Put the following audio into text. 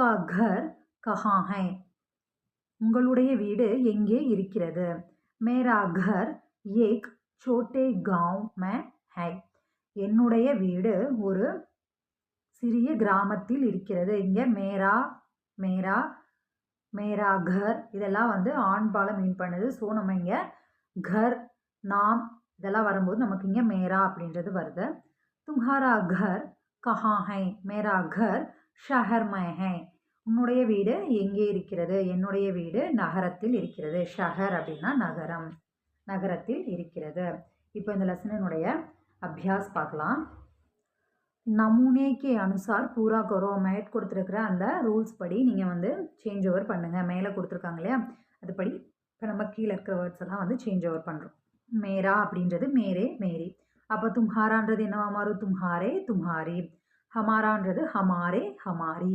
आपका घर कहाँ है? உங்களுடைய வீடு எங்கே இருக்கிறது? मेरा घर एक छोटे गांव में है. என்னுடைய வீடு ஒரு சிறிய கிராமத்தில் இருக்கிறது. இங்க மேரா மேரா மேரா கர் இதெல்லாம் வந்து ஆண்பால மீன் பண்ணுது. ஸோ நம்ம இங்க கர் நாம் இதெல்லாம் வரும்போது நமக்கு இங்க மேரா அப்படின்றது வருது. தும்ஹாரா கர் கஹா ஹை? மேரா கர் ஷஹர் மே ஹை. உன்னுடைய வீடு எங்கே இருக்கிறது? என்னுடைய வீடு நகரத்தில் இருக்கிறது. ஷஹர் அப்படின்னா நகரம், நகரத்தில் இருக்கிறது. இப்போ இந்த லெசனினுடைய அபியாஸ் பார்க்கலாம். நமூனே கே அனுசார் பூரா கரோ. மேட் கொடுத்துருக்குற அந்த ரூல்ஸ் படி நீங்கள் வந்து சேஞ்ச் ஓவர் பண்ணுங்கள். மேலே கொடுத்துருக்காங்க இல்லையா, அதுபடி இப்போ நம்ம கீழே இருக்கிற வேர்ட்ஸ் எல்லாம் வந்து சேஞ்ச் ஓவர் பண்ணுறோம். மேரா அப்படின்றது மேரே மேரி. அப்போ தும்ஹாரான்றது என்னவா மாறும்? தும்ஹாரே தும்ஹாரி. ஹமாரான்றது ஹமாரே ஹமாரி.